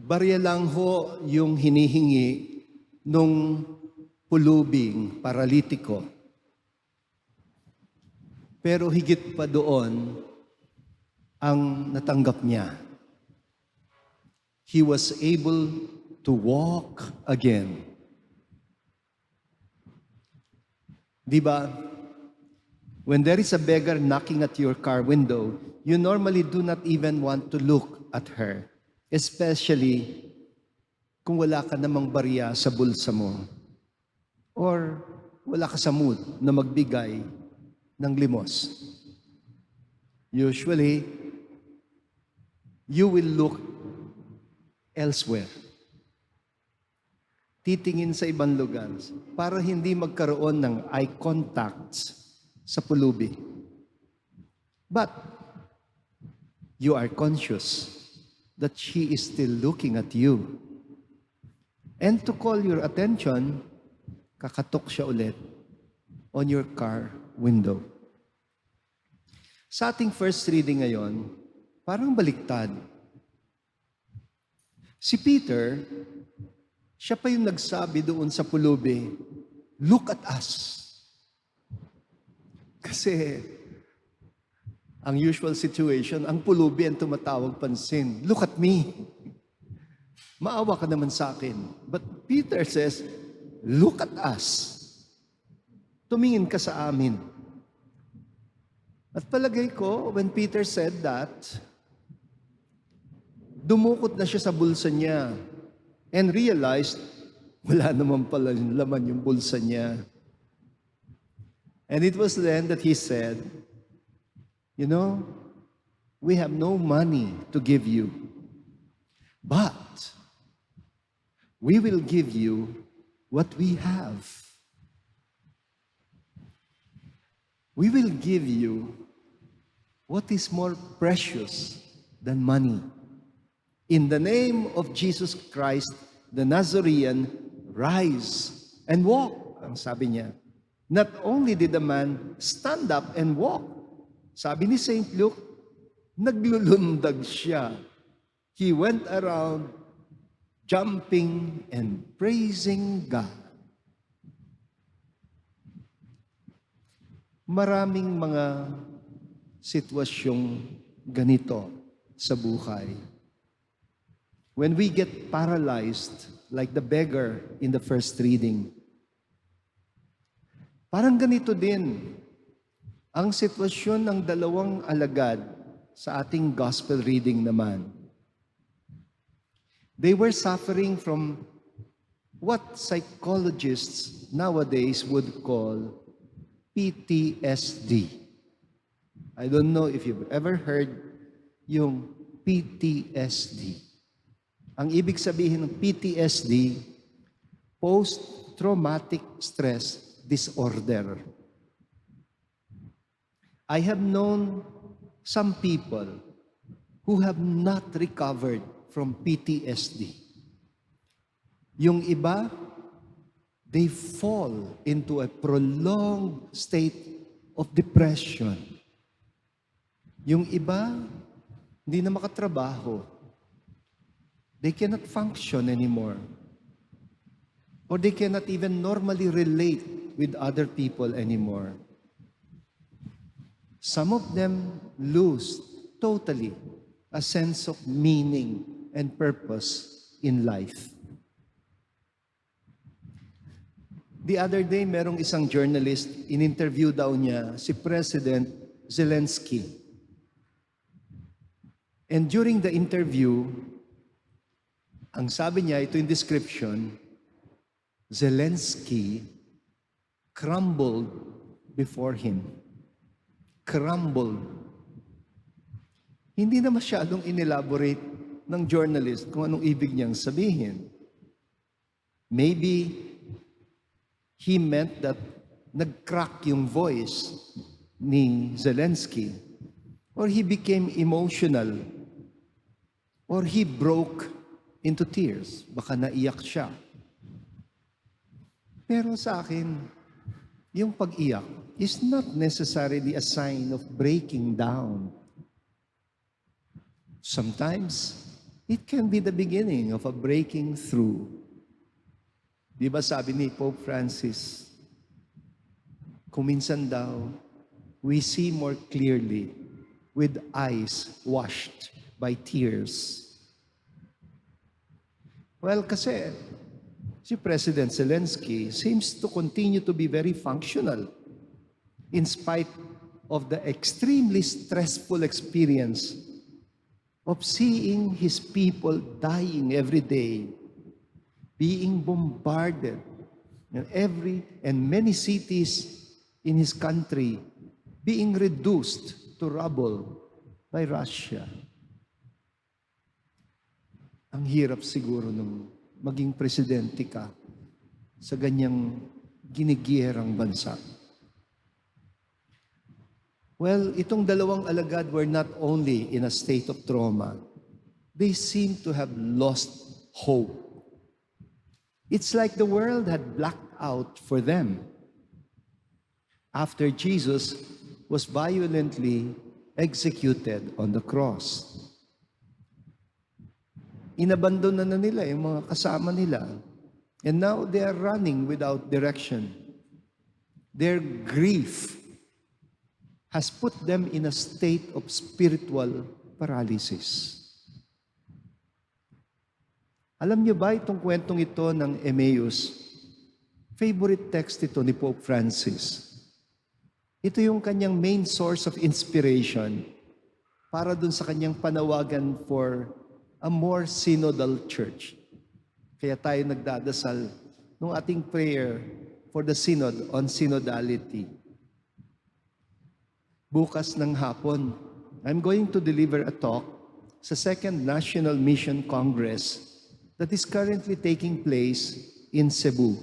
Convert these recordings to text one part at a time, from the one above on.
barya lang ho yung hinihingi nung pulubing paralitiko. Pero higit pa doon ang natanggap niya. He was able to walk again. Di ba? When there is a beggar knocking at your car window, you normally do not even want to look at her. Especially kung wala ka namang barya sa bulsa mo. Or wala ka sa mood na magbigay ng limos. Usually, you will look elsewhere. Titingin sa ibang lugar para hindi magkaroon ng eye contact sa pulubi. But you are conscious that she is still looking at you. And to call your attention, kakatok siya ulit on your car window. Sa ating first reading ngayon, parang baliktad. Si Peter, siya pa yung nagsabi doon sa pulubi, "Look at us." Kasi ang usual situation, ang pulubi ang tumatawag pansin, "Look at me. Maawa ka naman sa akin." But Peter says, "Look at us. Tumingin ka sa amin." At palagay ko, when Peter said that, dumukot na siya sa bulsa niya and realized, wala naman pala laman yung bulsa niya. And it was then that he said, "You know, we have no money to give you, but we will give you what we have. We will give you what is more precious than money. In the name of Jesus Christ the Nazorean, rise and walk." Ang sabi niya. Not only did the man stand up and walk, sabi ni St. Luke, naglulundag siya. He went around jumping and praising God. Maraming mga sitwasyong ganito sa buhay. When we get paralyzed, like the beggar in the first reading, parang ganito din ang sitwasyon ng dalawang alagad sa ating gospel reading naman. They were suffering from what psychologists nowadays would call PTSD. I don't know if you've ever heard yung PTSD. Ang ibig sabihin ng PTSD, post-traumatic stress disorder. I have known some people who have not recovered from PTSD. Yung iba, they fall into a prolonged state of depression. Yung iba, hindi na makatrabaho. They cannot function anymore. Or they cannot even normally relate with other people anymore. Some of them lose totally a sense of meaning and purpose in life. The other day, merong isang journalist, in-interview daw niya si President Zelensky. And during the interview, ang sabi niya, ito yung description, Zelensky crumbled before him. Crumbled. Hindi na masyadong inelaborate ng journalist kung anong ibig niyang sabihin. Maybe he meant that nag-crack yung voice ni Zelensky, or he became emotional, or he broke into tears. Baka naiyak siya. Pero sa akin, yung pag-iyak is not necessarily a sign of breaking down. Sometimes, it can be the beginning of a breaking through. Di ba sabi ni Pope Francis, kung minsan daw, we see more clearly with eyes washed by tears. Well, kasi si President Zelensky seems to continue to be very functional in spite of the extremely stressful experience of seeing his people dying every day, being bombarded in many cities in his country being reduced to rubble by Russia. Ang hirap siguro nung maging presidente ka sa ganyang ginigiyerang bansa. Well, itong dalawang alagad were not only in a state of trauma, they seemed to have lost hope. It's like the world had blacked out for them after Jesus was violently executed on the cross. Inabandon na nila yung mga kasama nila. And now they are running without direction. Their grief has put them in a state of spiritual paralysis. Alam niyo ba itong kwentong ito ng Emmaus? Favorite text ito ni Pope Francis. Ito yung kanyang main source of inspiration para dun sa kanyang panawagan for a more synodal church. Kaya tayo nagdadasal nung ating prayer for the synod on synodality. Bukas ng hapon, I'm going to deliver a talk sa Second National Mission Congress that is currently taking place in Cebu.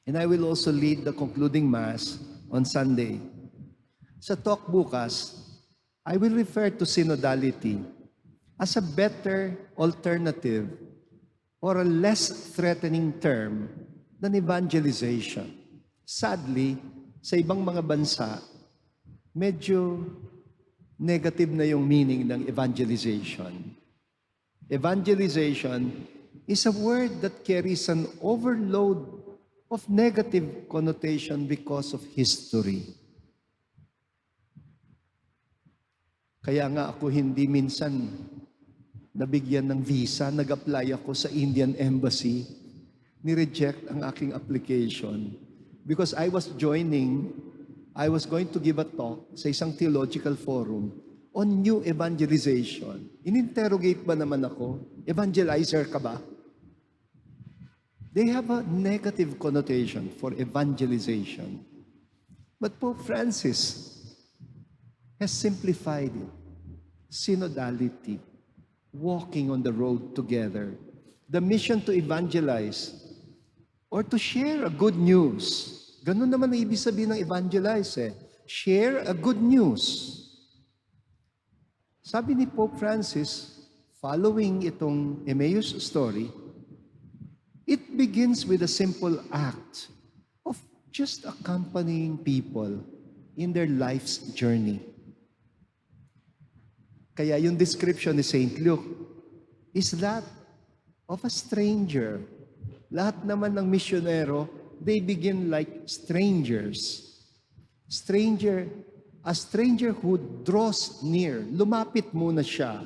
And I will also lead the concluding Mass on Sunday. Sa talk bukas, I will refer to synodality as a better alternative or a less threatening term than evangelization. Sadly, sa ibang mga bansa, medyo negative na yung meaning ng evangelization. Evangelization is a word that carries an overload of negative connotation because of history. Kaya nga ako hindi minsan nabigyan ng visa, nag-apply ako sa Indian Embassy, ni-reject ang aking application because I was going to give a talk sa isang theological forum on new evangelization. In-interrogate ba naman ako? Evangelizer ka ba? They have a negative connotation for evangelization. But Pope Francis has simplified it. Synodality, walking on the road together, the mission to evangelize or to share a good news. Ganun naman ang ibig sabihin ng evangelize eh. Share a good news. Sabi ni Pope Francis, following itong Emmaus story, it begins with a simple act of just accompanying people in their life's journey. Kaya yung description ni St. Luke is that of a stranger. Lahat naman ng misyonero, they begin like strangers. A stranger who draws near. Lumapit muna siya.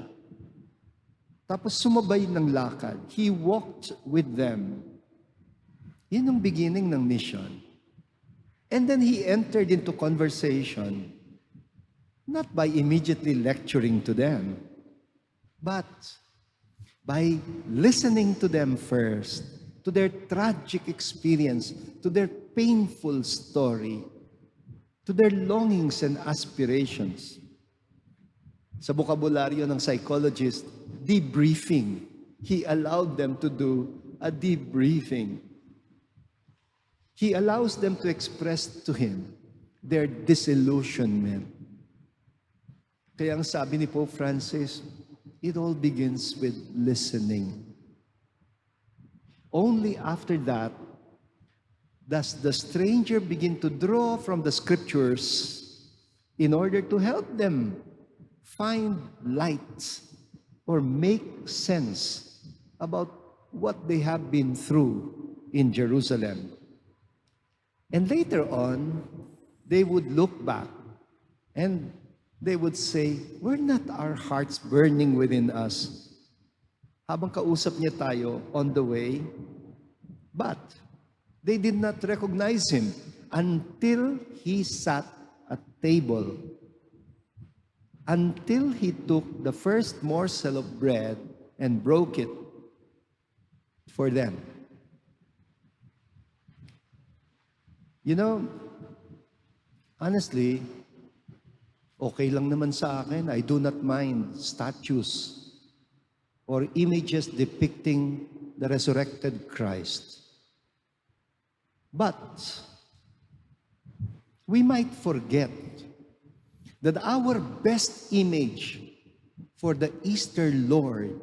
Tapos sumabay ng lakad. He walked with them. Yun ang beginning ng mission. And then he entered into conversation, not by immediately lecturing to them, but by listening to them first, to their tragic experience, to their painful story, to their longings and aspirations. Sa bokabularyo ng psychologist, debriefing. He allowed them to do a debriefing. He allows them to express to him their disillusionment. Kaya ang sabi ni Pope Francis, it all begins with listening. Only after that does the stranger begin to draw from the scriptures in order to help them find light or make sense about what they have been through in Jerusalem. And later on, they would look back and they would say, were not our hearts burning within us habang kausap niya tayo on the way? But they did not recognize him until he sat at table, until he took the first morsel of bread and broke it for them. You know, honestly, okay lang naman sa akin. I do not mind statues or images depicting the resurrected Christ. But we might forget that our best image for the Easter Lord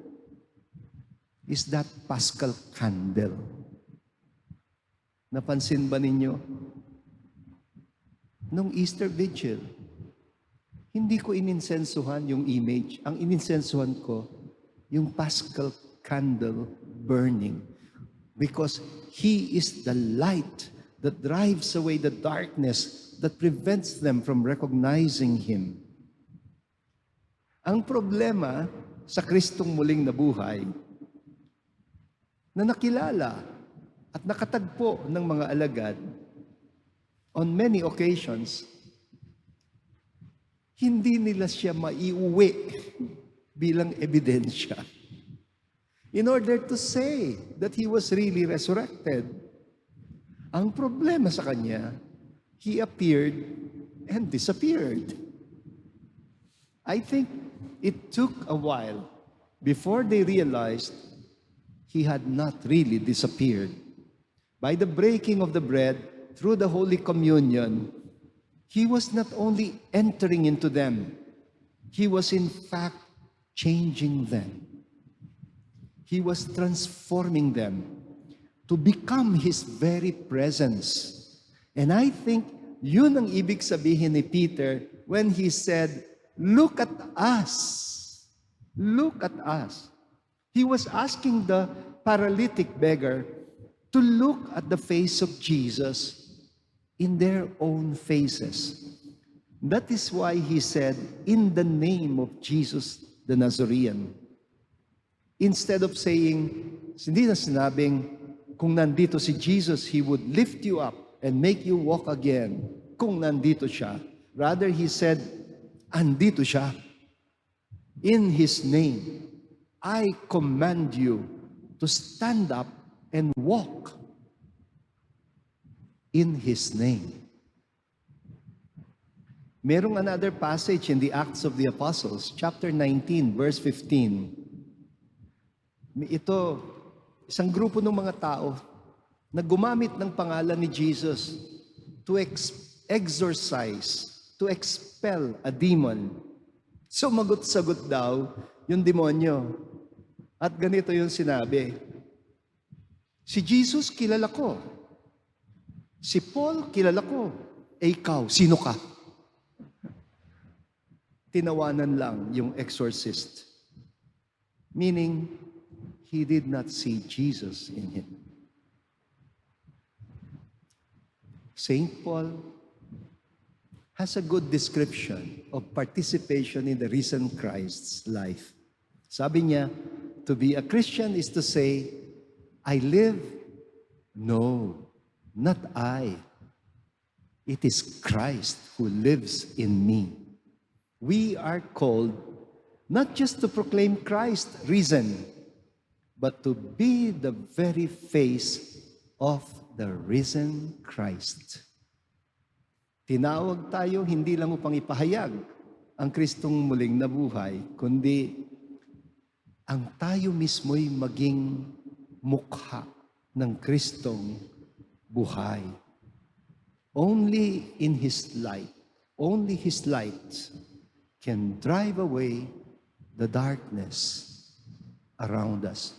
is that Paschal candle. Napansin ba ninyo? Nung Easter Vigil, hindi ko ininsensuhan yung image. Ang ininsensuhan ko, yung Paschal candle burning. Because He is the light that drives away the darkness that prevents them from recognizing Him. Ang problema sa Kristong muling nabuhay, na nakilala at nakatagpo ng mga alagad, on many occasions, hindi nila siya maiuwi bilang ebidensya. In order to say that He was really resurrected. Ang problema sa Kanya, He appeared and disappeared. I think it took a while before they realized He had not really disappeared. By the breaking of the bread, through the Holy Communion, He was not only entering into them, He was in fact changing them. He was transforming them to become His very presence. And I think yun ang ibig sabihin ni Peter when he said, "Look at us. Look at us." He was asking the paralytic beggar to look at the face of Jesus in their own faces. That is why he said, "In the name of Jesus the Nazorean." Instead of saying, hindi na sinabing, kung nandito si Jesus, He would lift you up and make you walk again. Kung nandito siya. Rather, He said, andito siya. In His name, I command you to stand up and walk. In His name. Merong another passage in the Acts of the Apostles, chapter 19, verse 15. Ito, isang grupo ng mga tao na gumamit ng pangalan ni Jesus to exorcise, to expel a demon. Sumagot-sagot daw yung demonyo. At ganito yung sinabi, si Jesus kilala ko. Si Paul kilala ko. Eh ikaw, sino ka? Tinawanan lang yung exorcist. Meaning, he did not see Jesus in him. Saint Paul has a good description of participation in the risen Christ's life. Sabi niya, to be a Christian is to say, I live. No, not I. It is Christ who lives in me. We are called not just to proclaim Christ risen, but to be the very face of the risen Christ. Tinawag tayo hindi lang upang ipahayag ang Kristong muling nabuhay, kundi ang tayo mismo'y maging mukha ng Kristong buhay. Only in His light can drive away the darkness around us.